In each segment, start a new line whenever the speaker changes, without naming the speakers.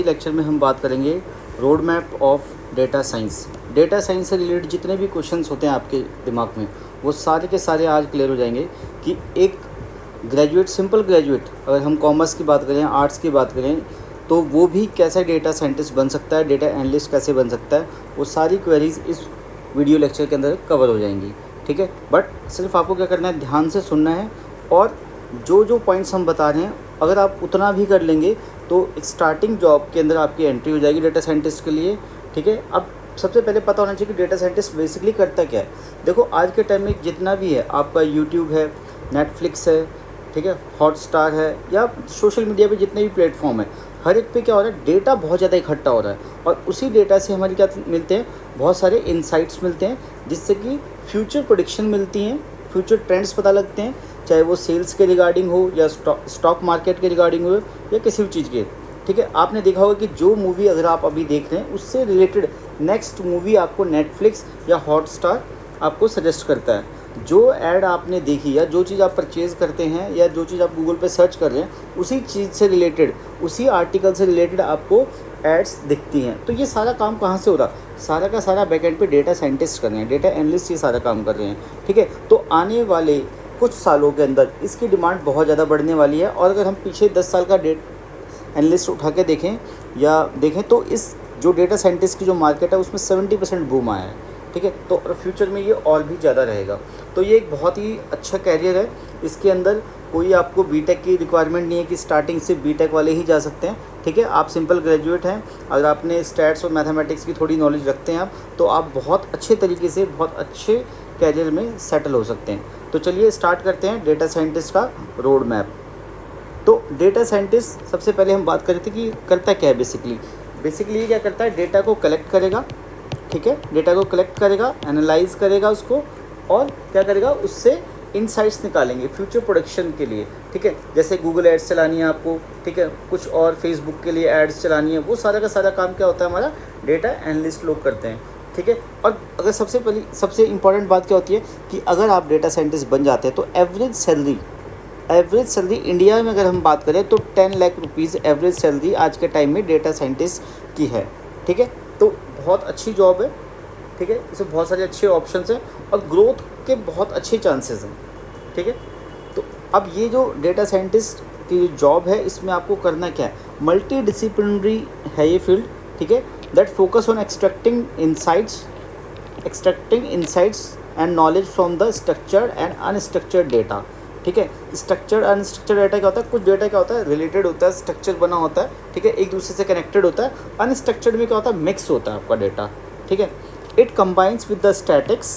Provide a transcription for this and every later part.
Lecture में हम बात करेंगे road map of data science. Data science से रिलेटेड जितने भी क्वेश्चंस होते हैं आपके दिमाग में, वो सारे के सारे आज क्लियर हो जाएंगे कि एक ग्रेजुएट, सिंपल ग्रेजुएट, अगर हम कॉमर्स की बात करें, आर्ट्स की बात करें, तो वो भी कैसे डेटा साइंटिस्ट बन सकता है, डेटा एनालिस्ट कैसे बन सकता है, वो सारी क्वेरीज इस वीडियो लेक्चर के अंदर कवर हो जाएंगी। ठीक है, बट सिर्फ आपको क्या करना है, ध्यान से सुनना है और जो जो पॉइंट्स हम बता रहे हैं अगर आप उतना भी कर लेंगे तो एक स्टार्टिंग जॉब के अंदर आपकी एंट्री हो जाएगी डेटा साइंटिस्ट के लिए। ठीक है, अब सबसे पहले पता होना चाहिए कि डेटा साइंटिस्ट बेसिकली करता क्या है। देखो, आज के टाइम में जितना भी है, आपका यूट्यूब है, नेटफ्लिक्स है, ठीक है, हॉटस्टार है, या सोशल मीडिया पे जितने भी प्लेटफॉर्म है, हर एक पे क्या हो रहा है, डेटा बहुत ज़्यादा इकट्ठा हो रहा है और उसी डेटा से हमारी क्या मिलते हैं, बहुत सारे इंसाइट्स मिलते हैं, जिससे कि फ्यूचर प्रेडिक्शन मिलती हैं, फ्यूचर ट्रेंड्स पता लगते हैं, चाहे वो सेल्स के रिगार्डिंग हो या स्टॉक मार्केट के रिगार्डिंग हो या किसी भी चीज़ के। ठीक है, आपने देखा होगा कि जो मूवी अगर आप अभी देख रहे हैं उससे रिलेटेड नेक्स्ट मूवी आपको नेटफ्लिक्स या हॉटस्टार आपको सजेस्ट करता है। जो ऐड आपने देखी या जो चीज़ आप परचेज़ करते हैं या जो चीज़ आप गूगल पे सर्च कर रहे हैं, उसी चीज़ से रिलेटेड, उसी आर्टिकल से रिलेटेड आपको एड्स दिखती हैं। तो ये सारा काम कहाँ से हो रहा, सारा का सारा बैकएंड पे डेटा साइंटिस्ट कर रहे हैं, डेटा एनालिस्ट ये सारा काम कर रहे हैं। ठीक है, तो आने वाले कुछ सालों के अंदर इसकी डिमांड बहुत ज़्यादा बढ़ने वाली है। और अगर हम पीछे 10 साल का एनालिस्ट उठा के देखें तो इस जो डेटा साइंटिस्ट की जो मार्केट है उसमें 70% बूम आया है। ठीक है, तो फ्यूचर में ये और भी ज़्यादा रहेगा। तो ये एक बहुत ही अच्छा कैरियर है। इसके अंदर कोई आपको बीटेक की रिक्वायरमेंट नहीं है कि स्टार्टिंग से बीटेक वाले ही जा सकते हैं। ठीक है, आप सिंपल ग्रेजुएट हैं, अगर आपने स्टैट्स और मैथमेटिक्स की थोड़ी नॉलेज रखते हैं आप, तो आप बहुत अच्छे तरीके से बहुत अच्छे कैरियर में सेटल हो सकते हैं। तो चलिए स्टार्ट करते हैं डेटा साइंटिस्ट का रोड मैप। तो डेटा साइंटिस्ट सबसे पहले हम बात कर रहे थे कि करता क्या है। बेसिकली ये क्या करता है, डेटा को कलेक्ट करेगा। ठीक है, डेटा को कलेक्ट करेगा, एनालाइज करेगा उसको, और क्या करेगा, उससे इनसाइट्स निकालेंगे फ्यूचर प्रोडक्शन के लिए। ठीक है, जैसे गूगल एड्स चलानी है आपको, ठीक है, कुछ और फेसबुक के लिए एड्स चलानी है, वो सारा का सारा काम क्या होता है, हमारा डेटा एनालिस्ट लोग करते हैं। ठीक है, और अगर सबसे इंपॉर्टेंट बात क्या होती है कि अगर आप डेटा साइंटिस्ट बन जाते हैं तो एवरेज सैलरी इंडिया में अगर हम बात करें तो 10 लाख रुपीज़ एवरेज सैलरी आज के टाइम में डेटा साइंटिस्ट की है। ठीक है, तो बहुत अच्छी जॉब है। ठीक है, इसमें बहुत सारे अच्छे ऑप्शंस हैं और ग्रोथ के बहुत अच्छे चांसेस हैं। ठीक है, तो अब ये जो डेटा साइंटिस्ट की जॉब है, इसमें आपको करना क्या है, मल्टी डिसिप्लिनरी है ये फील्ड। ठीक है, that focus on extracting insights and knowledge from the structured and unstructured data. ठीक है, स्ट्रक्चर्ड अनस्ट्रक्चर्ड डेटा क्या होता है, कुछ डेटा क्या होता है, रिलेटेड होता है, स्ट्रक्चर बना होता है। ठीक है, एक दूसरे से कनेक्टेड होता है। अनस्ट्रक्चर्ड में क्या होता है, मिक्स होता है आपका डेटा। ठीक है, it combines with the statics,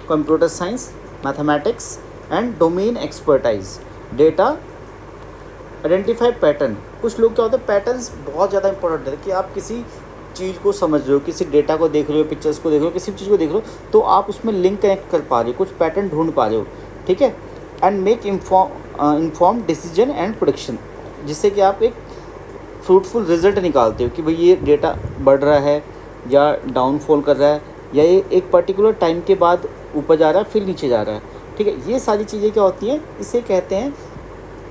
computer science, mathematics and domain expertise. Data identify pattern. कुछ लोग क्या होता है, पैटर्न्स बहुत ज़्यादा इंपॉर्टेंट है कि आप किसी चीज़ को समझ रहे हो, किसी डेटा को देख रहे हो, पिक्चर्स को देख रहे हो, किसी चीज़ को देख रहे हो, तो आप उसमें लिंक कनेक्ट कर पा रहे हो, कुछ पैटर्न ढूंढ पा रहे हो। ठीक है, and make inform decision and prediction, जिससे कि आप एक फ्रूटफुल रिजल्ट निकालते हो कि भाई ये डेटा बढ़ रहा है या डाउनफॉल कर रहा है, या ये एक पर्टिकुलर टाइम के बाद ऊपर जा रहा है फिर नीचे जा रहा है। ठीक है, ये सारी चीज़ें क्या होती हैं, इसे कहते हैं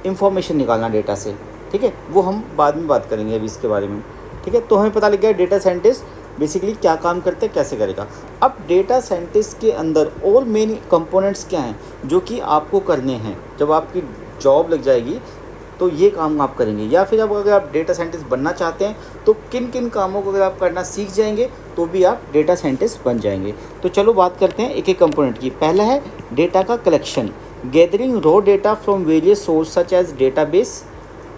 इंफॉर्मेशन निकालना डेटा से। ठीक है, वो हम बाद में बात करेंगे अभी इसके बारे में। ठीक है, तो हमें पता लग गया डेटा साइंटिस्ट बेसिकली क्या काम करते हैं, कैसे करेगा। अब डेटा साइंटिस्ट के अंदर और मेन कंपोनेंट्स क्या हैं जो कि आपको करने हैं। जब आपकी जॉब लग जाएगी तो ये काम आप करेंगे, या फिर अब अगर आप डेटा साइंटिस्ट बनना चाहते हैं तो किन किन कामों को अगर आप करना सीख जाएंगे तो भी आप डेटा साइंटिस्ट बन जाएंगे। तो चलो बात करते हैं एक एक कंपोनेंट की। पहला है डेटा का collection, gathering raw data from various source such as database,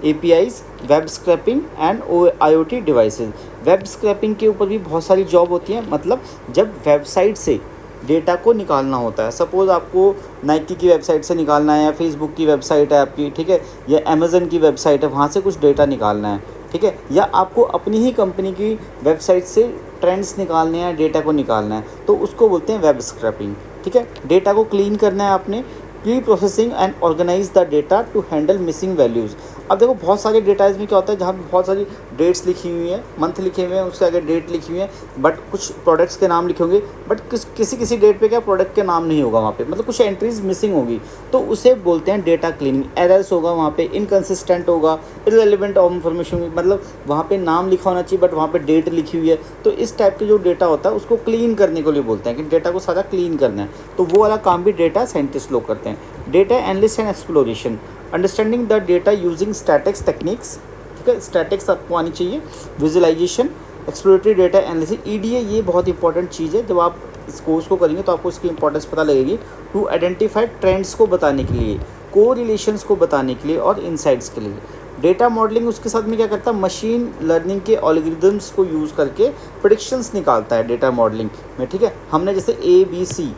APIs, web scraping and IoT devices. Web scraping के ऊपर भी बहुत सारी जॉब होती हैं, मतलब जब वेबसाइट से डेटा को निकालना होता है। सपोज़ आपको नाइकी की वेबसाइट से निकालना है, या फेसबुक की वेबसाइट है आपकी, ठीक है, या अमेज़न की वेबसाइट है, वहाँ से कुछ डेटा निकालना है। ठीक है, या आपको अपनी ही कंपनी की वेबसाइट से ट्रेंड्स निकालने हैं, डेटा को निकालना है, तो उसको बोलते हैं वेब स्क्रैपिंग। ठीक है, डेटा को क्लीन करना है आपने, pre processing and organise the data to handle missing values. अब देखो बहुत सारे डेटाज में क्या होता है, जहाँ पे बहुत सारी डेट्स लिखी हुई हैं, मंथ लिखे हुए हैं, उसके आगे डेट लिखी हुई है, बट कुछ प्रोडक्ट्स के नाम लिखे होंगे, बट किसी डेट पे क्या प्रोडक्ट के नाम नहीं होगा वहाँ पे, मतलब कुछ एंट्रीज मिसिंग होगी, तो उसे बोलते हैं डेटा क्लीनिंग। एरर्स होगा वहाँ पे, इनकन्सिस्टेंट होगा, इररिलेवेंट इन्फॉर्मेशन होगी, मतलब वहाँ पे नाम लिखा होना चाहिए बट वहाँ पे डेट लिखी हुई है। तो इस टाइप के जो डेटा होता है उसको क्लीन करने के लिए बोलते हैं कि डेटा को सारा क्लीन करना है, तो वो वाला काम भी डेटा साइंटिस्ट लोग करते हैं। Data analysis and exploration, understanding the data using statics techniques, ठीक है, स्टैटिक्स आपको आनी चाहिए। Visualisation, exploratory data analysis, EDA, ये बहुत इंपॉर्टेंट चीज़ है, जब आप इस कोर्स को करेंगे तो आपको इसकी इंपॉर्टेंस पता लगेगी। टू आइडेंटिफाई ट्रेंड्स को बताने के लिए, को रिलेशंस को बताने के लिए और इनसाइट्स के लिए। डेटा मॉडलिंग उसके साथ में क्या करता है, मशीन लर्निंग के एल्गोरिथम्स को यूज़ करके प्रेडिक्शंस निकालता है डेटा मॉडलिंग में, ठीक है। हमने जैसे ABC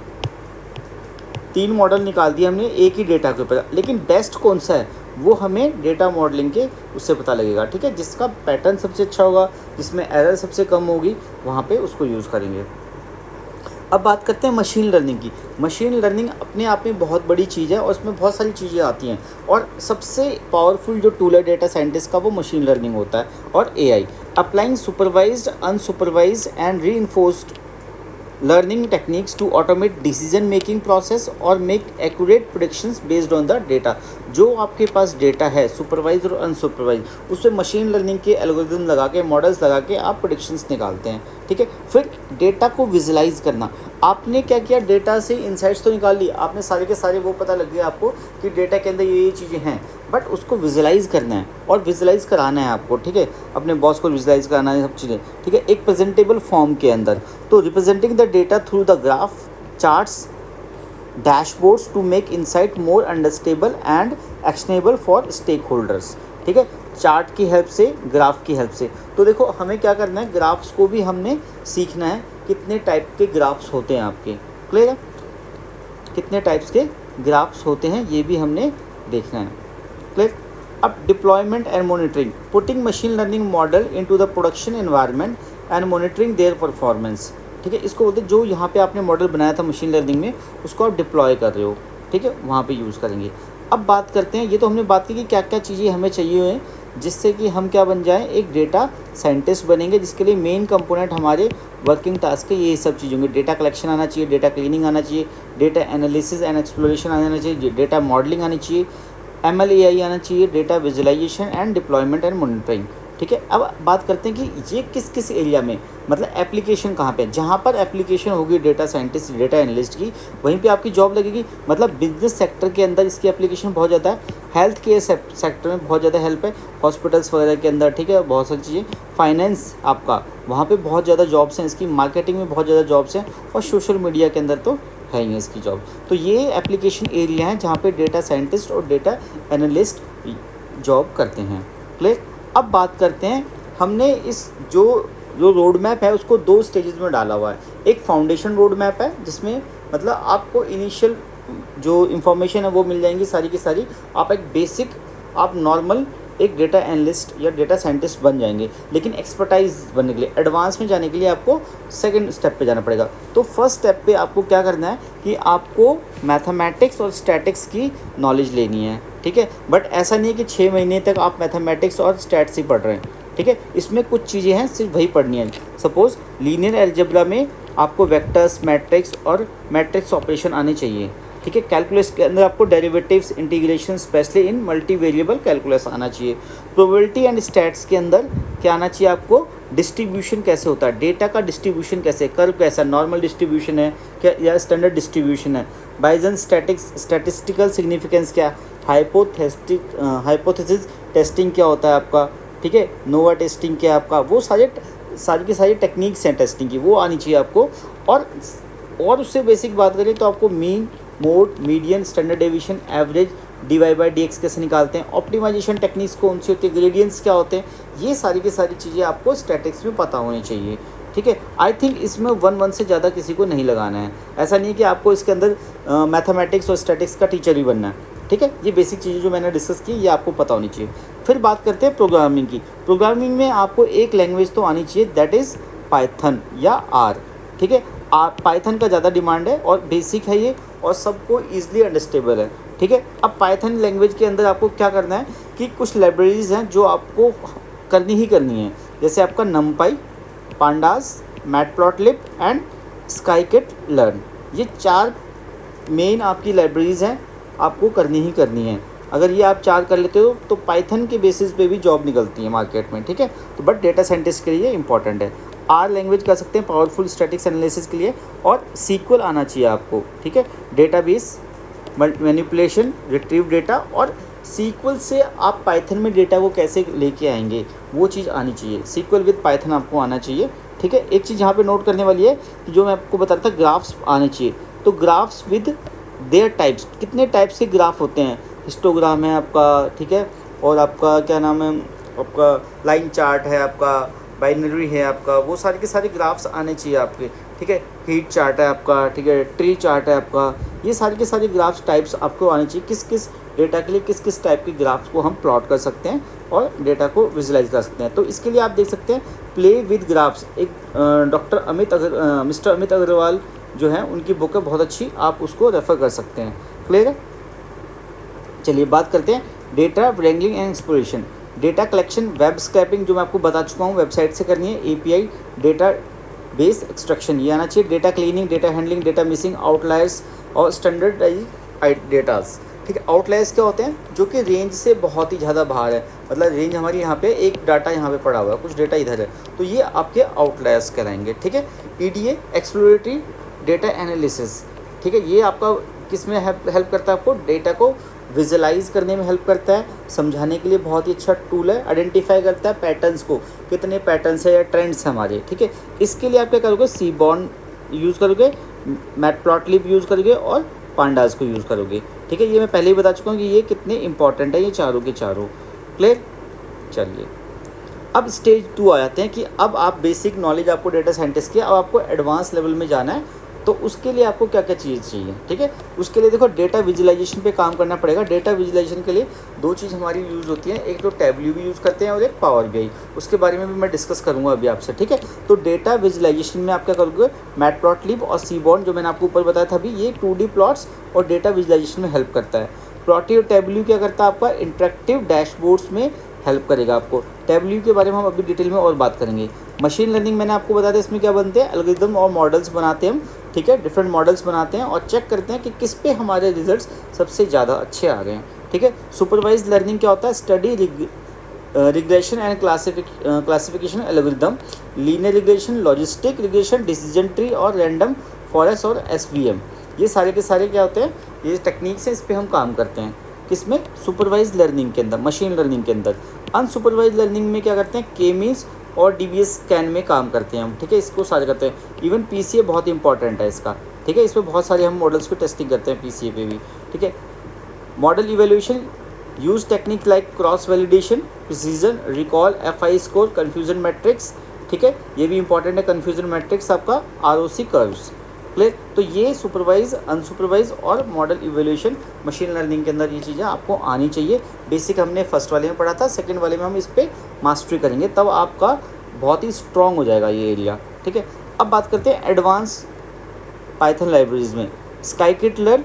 3 मॉडल निकाल दिए हमने एक ही डेटा के ऊपर, लेकिन बेस्ट कौन सा है वो हमें डेटा मॉडलिंग के उससे पता लगेगा, ठीक है। जिसका पैटर्न सबसे अच्छा होगा, जिसमें एरर सबसे कम होगी, वहाँ पे उसको यूज़ करेंगे। अब बात करते हैं मशीन लर्निंग की। मशीन लर्निंग अपने आप में बहुत बड़ी चीज़ है और उसमें बहुत सारी चीज़ें आती हैं, और सबसे पावरफुल जो टूल है डेटा साइंटिस्ट का वो मशीन लर्निंग होता है, और AI। Applying supervised, unsupervised and reinforced learning techniques to automate decision making process और make accurate predictions based on the data। जो आपके पास डेटा है सुपरवाइज और अनसुपरवाइज, उसमें मशीन लर्निंग के एल्गोरिथम लगा के, मॉडल्स लगा के आप प्रेडिक्शंस निकालते हैं, ठीक है। फिर डेटा को विजुलाइज करना, आपने क्या किया, डेटा से इंसाइट्स तो निकाल ली आपने, सारे के सारे वो पता लग गया आपको कि डेटा के अंदर ये चीज़ें हैं, बट उसको विजुलाइज करना है और विजुलाइज कराना है आपको, ठीक है। अपने बॉस को विजुलाइज कराना है, सब चीज़ें, ठीक है, एक प्रेजेंटेबल फॉर्म के अंदर। तो representing the data through the graph, charts, dashboards to make insight more understandable and actionable for stakeholders, ठीक है। चार्ट की हेल्प से, ग्राफ की हेल्प से। तो देखो हमें क्या करना है, ग्राफ्स को भी हमने सीखना है, कितने टाइप के ग्राफ्स होते हैं आपके, क्लियर है, कितने टाइप्स के ग्राफ्स होते हैं ये भी हमने देखना है, क्लियर। अब deployment and monitoring, putting machine learning model into the production environment and monitoring their performance, ठीक है। इसको बोलते हैं जो यहाँ पे आपने मॉडल बनाया था मशीन लर्निंग में, उसको आप डिप्लॉय कर रहे हो, ठीक है, वहाँ पे यूज़ करेंगे। अब बात करते हैं, ये तो हमने बात की कि क्या क्या चीज़ें हमें चाहिए हैं जिससे कि हम क्या बन जाएं, एक डेटा साइंटिस्ट बनेंगे, जिसके लिए मेन कंपोनेंट हमारे वर्किंग टास्क है ये सब चीज़ होंगी। डेटा कलेक्शन आना चाहिए, डेटा क्लीनिंग आना चाहिए, डेटा एनालिसिस एंड एक्सप्लोरेशन आना चाहिए, डेटा मॉडलिंग आनी चाहिए, ML/AI आना चाहिए, data visualisation and deployment and monitoring, ठीक है। अब बात करते हैं कि ये किस किस एरिया में, मतलब एप्लीकेशन कहाँ पे, जहाँ पर एप्लीकेशन होगी डेटा साइंटिस्ट, डेटा एनालिस्ट की, वहीं पे आपकी जॉब लगेगी। मतलब बिजनेस सेक्टर के अंदर इसकी एप्लीकेशन बहुत ज़्यादा है, हेल्थ केयर सेक्टर में बहुत ज़्यादा हेल्प है, हॉस्पिटल्स वगैरह के अंदर, ठीक है, बहुत सारी चीज़ें। फाइनेंस आपका, वहाँ पे बहुत ज़्यादा जॉब्स हैं इसकी, मार्केटिंग में बहुत ज़्यादा जॉब्स हैं, और सोशल मीडिया के अंदर तो है ही है इसकी जॉब। तो ये एप्लीकेशन एरिया है जहाँ पे डेटा साइंटिस्ट और डेटा एनालिस्ट जॉब करते हैं, क्लियर। अब बात करते हैं, हमने इस जो रोड मैप है उसको 2 स्टेजेस में डाला हुआ है। एक फाउंडेशन रोड मैप है जिसमें मतलब आपको इनिशियल जो इन्फॉर्मेशन है वो मिल जाएंगी सारी की सारी, आप एक बेसिक, आप नॉर्मल एक डेटा एनालिस्ट या डेटा साइंटिस्ट बन जाएंगे। लेकिन एक्सपर्टाइज बनने के लिए, एडवांस में जाने के लिए आपको सेकंड स्टेप पे जाना पड़ेगा। तो फर्स्ट स्टेप पे आपको क्या करना है कि आपको मैथमेटिक्स और स्टैटिक्स की नॉलेज लेनी है, ठीक है। बट ऐसा नहीं है कि 6 महीने तक आप मैथमेटिक्स और स्टैट्स ही पढ़ रहे हैं, ठीक है। इसमें कुछ चीज़ें हैं सिर्फ वही पढ़नी है। सपोज़ लीनियर अलजेब्रा में आपको वेक्टर्स, मैट्रिक्स और मैट्रिक्स ऑपरेशन आने चाहिए, ठीक है। कैलकुलस के अंदर आपको derivatives, integration, specially in multi variable calculus आना चाहिए। प्रोबेबिलिटी एंड स्टैट्स के अंदर क्या आना चाहिए आपको, डिस्ट्रीब्यूशन कैसे होता है, डेटा का डिस्ट्रीब्यूशन कैसे, कर्व कैसा, नॉर्मल डिस्ट्रीब्यूशन है क्या या स्टैंडर्ड डिस्ट्रीब्यूशन है, बाइजन स्टैटिस्टिकल सिग्निफिकेंस क्या, हाइपोथेसिस टेस्टिंग क्या होता है आपका, ठीक है, नोवा टेस्टिंग क्या है आपका, वो सारी की सारी टेक्निक्स हैं टेस्टिंग की, वो आनी चाहिए आपको। और उससे बेसिक बात करें तो आपको mean, mode, median, standard deviation, average, dy/dx कैसे निकालते हैं, ऑप्टिमाइजेशन टेक्निक्स कौन सी होती है, ग्रेडियंट्स क्या होते हैं, ये सारी की सारी चीज़ें आपको स्टैटिक्स में पता होनी चाहिए, ठीक है। आई थिंक इसमें 1 से ज़्यादा किसी को नहीं लगाना है। ऐसा नहीं कि आपको इसके अंदर मैथमेटिक्स और स्टैटिक्स का टीचर भी बनना है, ठीक है। ये बेसिक चीज़ें जो मैंने डिस्कस की ये आपको पता होनी चाहिए। फिर बात करते हैं प्रोग्रामिंग की। प्रोग्रामिंग में आपको एक लैंग्वेज तो आनी चाहिए, दैट इज़ पाइथन या R, ठीक है। पाइथन का ज़्यादा डिमांड है और बेसिक है ये, और सबको ईजिली अंडरस्टेबल है। ठीक है। अब पाइथन लैंग्वेज के अंदर आपको क्या करना है कि कुछ लाइब्रेरीज हैं जो आपको करनी ही करनी है, जैसे आपका NumPy, pandas, Matplotlib and scikit learn. ये 4 मेन आपकी लाइब्रेरीज हैं, आपको करनी ही करनी है। अगर ये आप 4 कर लेते हो तो पाइथन के बेसिस पे भी जॉब निकलती है मार्केट में, ठीक है। तो बट डेटा साइंटिस्ट के लिए इंपॉर्टेंट है। आर लैंग्वेज कर सकते हैं पावरफुल स्टैटिक्स एनालिसिस के लिए, और सीक्वल आना चाहिए आपको, ठीक है। डेटाबेस मैनिपुलेशन, रिट्रीव डेटा, और सीक्वल से आप पाइथन में डेटा को कैसे लेके आएंगे वो चीज़ आनी चाहिए। सीक्वल विद पाइथन आपको आना चाहिए, ठीक है। एक चीज़ यहाँ पे नोट करने वाली है कि जो मैं आपको बता रहा था ग्राफ्स आने चाहिए, तो ग्राफ्स विद देयर टाइप्स, कितने टाइप्स के ग्राफ होते हैं, हिस्टोग्राम है आपका, ठीक है, और आपका क्या नाम है, आपका लाइन चार्ट है, आपका बाइनरी है आपका, वो सारे के सारे ग्राफ्स आने चाहिए आपके, ठीक है। हीट चार्ट है आपका, ठीक है, ट्री चार्ट है आपका, ये सारे के सारे ग्राफ्स टाइप्स आपको आने चाहिए। किस किस डेटा के लिए किस किस टाइप के ग्राफ्स को हम प्लॉट कर सकते हैं और डेटा को विजुलाइज कर सकते हैं। तो इसके लिए आप देख सकते हैं प्ले विद ग्राफ्स, एक मिस्टर अमित अग्रवाल जो है उनकी बुक है बहुत अच्छी, आप उसको रेफ़र कर सकते हैं। क्लियर है। चलिए बात करते हैं data wrangling and exploration. Data collection, web scraping जो मैं आपको बता चुका हूँ, वेबसाइट से करनी है। एपीआई, डेटा बेस एक्सट्रैक्शन ये आना चाहिए। Data cleaning, data handling, data missing, outliers और स्टैंडर्डाइज डेटास, ठीक है। आउटलायर्स क्या होते हैं, जो कि रेंज से बहुत ही ज़्यादा बाहर है, मतलब रेंज हमारी यहाँ पे एक डाटा यहाँ पे पड़ा हुआ है, कुछ डेटा इधर है, तो ये आपके आउटलायर्स कहलाएंगे, ठीक है। ईडीए, एक्सप्लोरेटरी डेटा एनालिसिस, ठीक है, ये आपका किस में हेल्प करता है, आपको डेटा को विजुलाइज करने में हेल्प करता है, समझाने के लिए बहुत ही अच्छा टूल है। आइडेंटिफाई करता है पैटर्न्स को, कितने पैटर्न्स है या ट्रेंड्स हैं हमारे, ठीक है। इसके लिए आप क्या करोगे, सीबॉर्न यूज़ करोगे, मैटप्लॉटलिब यूज़ करोगे और पांडास को यूज़ करोगे, ठीक है। ये मैं पहले ही बता चुका हूँ कि ये कितने इंपॉर्टेंट है, ये चारों के चारों। क्लियर। चलिए अब स्टेज 2 आ जाते हैं कि अब आप बेसिक नॉलेज आपको डेटा साइंटिस्ट की, अब आपको एडवांस लेवल में जाना है, तो उसके लिए आपको क्या क्या चीज़ चाहिए, ठीक है। उसके लिए देखो डेटा विजुलाइजेशन पे काम करना पड़ेगा। डेटा विजुलाइजेशन के लिए 2 चीज़ हमारी यूज़ होती हैं, एक तो टैबल्यू भी यूज़ करते हैं और एक पावर बीआई, उसके बारे में भी मैं डिस्कस करूँगा अभी आपसे, ठीक है। तो डेटा विजुलाइजेशन में आप क्या करोगे, मैटप्लॉटलिब और सीबॉर्न जो मैंने आपको ऊपर बताया था अभी, ये 2D प्लॉट्स और डेटा विजुलाइजेशन में हेल्प करता है। प्लॉटी और टैबल्यू क्या करता है, आपका इंटरेक्टिव डैशबोर्ड्स में हेल्प करेगा आपको। टैबल्यू के बारे में हम अभी डिटेल में और बात करेंगे। मशीन लर्निंग मैंने आपको बताया था, इसमें क्या बनते हैं, एल्गोरिदम और मॉडल्स बनाते हैं हम, ठीक है, डिफरेंट मॉडल्स बनाते हैं और चेक करते हैं कि किस पे हमारे रिजल्ट्स सबसे ज़्यादा अच्छे आ रहे हैं, ठीक है। सुपरवाइज लर्निंग क्या होता है, study regression and classification algorithm, linear regression, logistic regression, decision tree और रैंडम फॉरेस्ट और एसवीएम, ये सारे के सारे क्या होते हैं, ये टेक्निक्स हैं, इस पर हम काम करते हैं। किसमें, सुपरवाइज लर्निंग के अंदर, मशीन लर्निंग के अंदर। अनसुपरवाइज लर्निंग में क्या करते हैं, के मीन्स और डीबीएस स्कैन में काम करते हैं हम, ठीक है, इसको सारे करते हैं। इवन पीसीए बहुत इंपॉर्टेंट है इसका, ठीक है, इसमें बहुत सारे हम मॉडल्स की टेस्टिंग करते हैं पीसीए पे भी, ठीक है। Model evaluation, use technique like cross validation, precision, recall, FI score, confusion matrix, ठीक है, ये भी इंपॉर्टेंट है। कन्फ्यूजन मैट्रिक्स आपका आरओसी कर्व्स। क्लियर। तो ये सुपरवाइज, अनसुपरवाइज और मॉडल इवेल्यूशन मशीन लर्निंग के अंदर ये चीज़ें आपको आनी चाहिए। बेसिक हमने फर्स्ट वाले में पढ़ा था, सेकंड वाले में हम इस पर मास्टरी करेंगे, तब आपका बहुत ही स्ट्रॉन्ग हो जाएगा ये एरिया, ठीक है। अब बात करते हैं एडवांस पाइथन लाइब्रेरीज में, स्काईकिट लर्न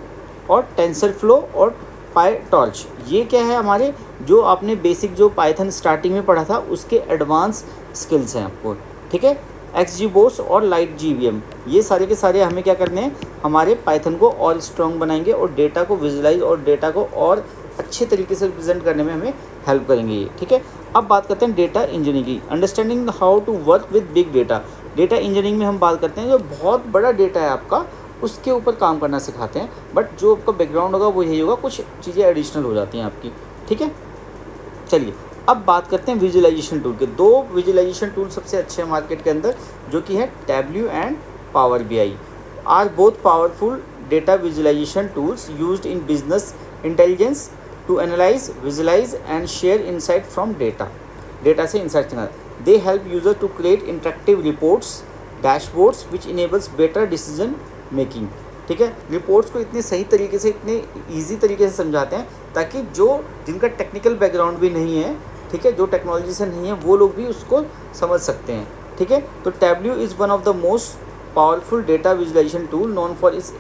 और टेंसरफ्लो और पाईटॉर्च। ये क्या है, हमारे जो आपने बेसिक जो पाइथन स्टार्टिंग में पढ़ा था उसके एडवांस स्किल्स हैं आपको, ठीक है। XGBoost और लाइट GVM, ये सारे के सारे हमें क्या करने हैं, हमारे पाइथन को और स्ट्रॉन्ग बनाएंगे और डेटा को विजुलाइज और डेटा को और अच्छे तरीके से रिप्रेजेंट करने में हमें हेल्प करेंगे ये, ठीक है। अब बात करते हैं डेटा इंजीनियरिंग की, understanding how to work with big data. Data engineering में हम बात करते हैं जो बहुत बड़ा डेटा है आपका, उसके ऊपर काम करना सिखाते हैं, बट जो आपका बैकग्राउंड होगा वो यही होगा, कुछ चीज़ें एडिशनल हो जाती हैं आपकी, ठीक है। चलिए अब बात करते हैं विजुलाइजेशन टूल के। 2 विजुलाइजेशन टूल सबसे अच्छे हैं मार्केट के अंदर, जो कि है Tableau and Power BI, are both powerful data visualisation tools used in business intelligence to analyse, visualise and share insight from data. Data से इंसाइट निकालना, they help user to create interactive reports, dashboards which enables better decision making, ठीक है। Reports को इतने सही तरीके से, इतने ईजी तरीके से समझाते हैं ताकि जो जिनका टेक्निकल बैकग्राउंड भी नहीं है, ठीक है, जो टेक्नोलॉजी से नहीं है, वो लोग भी उसको समझ सकते हैं, ठीक है। तो Tableau is one of the most powerful data visualisation tool known for its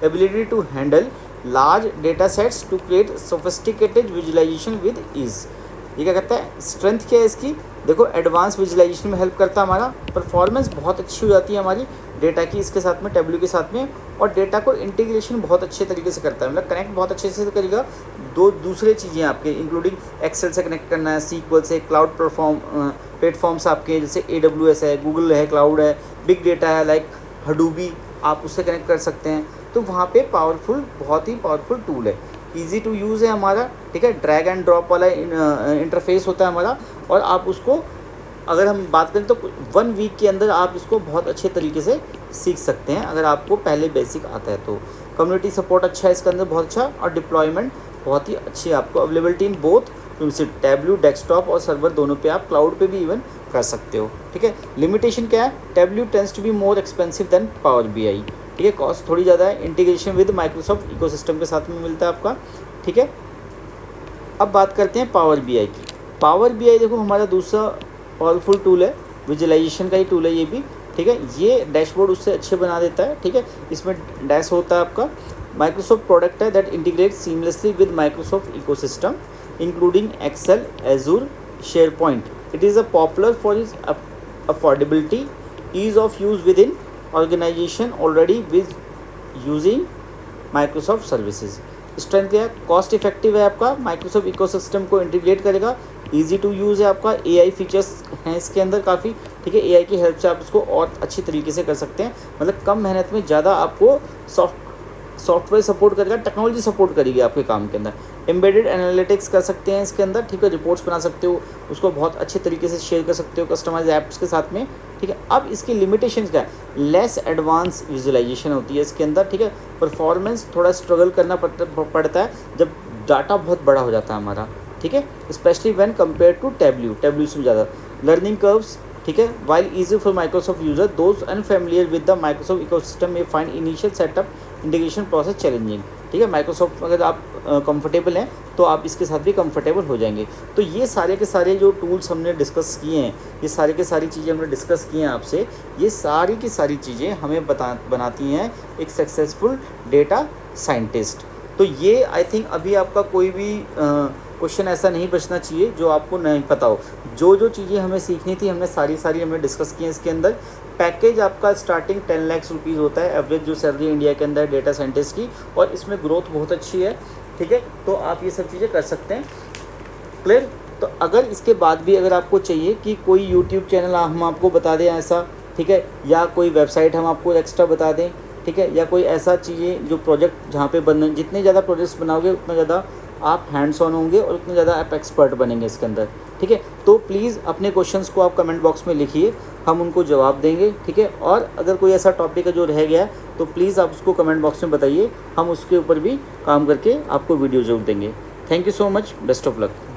ability to handle large data sets to create sophisticated visualisation with ease. ये क्या कहता है, स्ट्रेंथ क्या है इसकी, देखो एडवांस विजुअलाइजेशन में हेल्प करता है, हमारा परफॉर्मेंस बहुत अच्छी हो जाती है हमारी डेटा की इसके साथ में, टेबल्यू के साथ में, और डेटा को इंटीग्रेशन बहुत अच्छे तरीके से करता है, मतलब कनेक्ट बहुत अच्छे से करेगा दूसरे चीज़ें आपके, इंक्लूडिंग एक्सेल से कनेक्ट करना है, सीक्वल से, क्लाउड प्लेटफॉर्म्स आपके जैसे AWS है, गूगल है, क्लाउड है, बिग डेटा है लाइक हडूबी, आप उससे कनेक्ट कर सकते हैं। तो वहाँ पे पावरफुल, बहुत ही पावरफुल टूल है, ईजी टू यूज़ है हमारा, ठीक है, ड्रैग एंड ड्रॉप वाला इंटरफेस होता है हमारा, और आप उसको अगर हम बात करें तो 1 वीक के अंदर आप इसको बहुत अच्छे तरीके से सीख सकते हैं अगर आपको पहले बेसिक आता है तो। कम्युनिटी सपोर्ट अच्छा है इसके अंदर, बहुत अच्छा, और डिप्लॉयमेंट बहुत ही अच्छी है आपको, अवेलेबिलिटी इन बोथ, तो सिर्फ टेबल्यू डेस्कटॉप और सर्वर दोनों पे, आप क्लाउड पे भी इवन कर सकते हो, ठीक है। लिमिटेशन क्या है, Tableau tends to be more expensive than Power BI, ठीक है, कॉस्ट थोड़ी ज़्यादा है, इंटीग्रेशन विद माइक्रोसॉफ्ट इकोसिस्टम के साथ में मिलता है आपका, ठीक है। अब बात करते हैं पावर BI की। पावर BI देखो हमारा दूसरा पावरफुल टूल है, विजुअलाइजेशन का ही टूल है ये भी, ठीक है, ये डैशबोर्ड उससे अच्छे बना देता है, ठीक है, इसमें डैश होता है आपका, माइक्रोसॉफ्ट प्रोडक्ट है that integrate seamlessly with Microsoft ecosystem including Excel, Azure, SharePoint. It is a popular for is affordability, ease of use with in organisation already with using Microsoft services. Strength क्या है, cost effective है आपका, Microsoft ecosystem को integrate करेगा, easy to use है आपका, AI features हैं इसके अंदर काफ़ी, ठीक है, AI की हेल्प से आप इसको और अच्छी तरीके से कर सकते हैं, मतलब कम मेहनत में ज़्यादा आपको सॉफ्टवेयर सपोर्ट करेगा, टेक्नोलॉजी सपोर्ट करेगी आपके काम के अंदर। एम्बेडेड एनालिटिक्स कर सकते हैं इसके अंदर, ठीक है, रिपोर्ट्स बना सकते हो, उसको बहुत अच्छे तरीके से शेयर कर सकते हो कस्टमाइज ऐप्स के साथ में, ठीक है। अब इसकी लिमिटेशंस क्या है, लेस एडवांस विजुअलाइजेशन होती है इसके अंदर, ठीक है, परफॉर्मेंस थोड़ा स्ट्रगल करना पड़ता है जब डाटा बहुत बड़ा हो जाता है हमारा, ठीक है, especially when compare to Tableau से ज़्यादा। लर्निंग कर्व्स, ठीक है, while easy for Microsoft user, those unfamiliar with the Microsoft ecosystem में find initial setup integration process challenging, ठीक है। माइक्रोसॉफ्ट अगर आप कंफर्टेबल हैं तो आप इसके साथ भी कंफर्टेबल हो जाएंगे। तो ये सारे के सारे जो टूल्स हमने डिस्कस किए हैं, ये सारे के सारी चीज़ें हमने डिस्कस की हैं आपसे, ये सारी की सारी चीज़ें हमें बनाती हैं एक सक्सेसफुल डेटा साइंटिस्ट। तो ये आई थिंक अभी आपका कोई भी क्वेश्चन ऐसा नहीं बचना चाहिए जो आपको नहीं पता हो। जो चीज़ें हमें सीखनी थी हमने सारी हमने डिस्कस की हैं इसके अंदर। पैकेज आपका स्टार्टिंग 10 लाख रुपीज़ होता है एवरेज जो सैलरी इंडिया के अंदर डेटा साइंटिस्ट की, और इसमें ग्रोथ बहुत अच्छी है, ठीक है। तो आप ये सब चीज़ें कर सकते हैं, क्लियर। तो अगर इसके बाद भी अगर आपको चाहिए कि कोई यूट्यूब चैनल हम आपको बता दें ऐसा, ठीक है, या कोई वेबसाइट हम आपको एक्स्ट्रा बता दें, ठीक है, या कोई ऐसा चीज़ें जो प्रोजेक्ट जहाँ पे जितने ज़्यादा प्रोजेक्ट्स बनाओगे उतना ज़्यादा आप हैंड्स ऑन होंगे और उतने ज़्यादा आप एक्सपर्ट बनेंगे इसके अंदर, ठीक है। तो प्लीज़ अपने क्वेश्चंस को आप कमेंट बॉक्स में लिखिए, हम उनको जवाब देंगे, ठीक है। और अगर कोई ऐसा टॉपिक है जो रह गया तो प्लीज़ आप उसको कमेंट बॉक्स में बताइए, हम उसके ऊपर भी काम करके आपको वीडियो ज़रूर देंगे। Thank you so much, best of luck.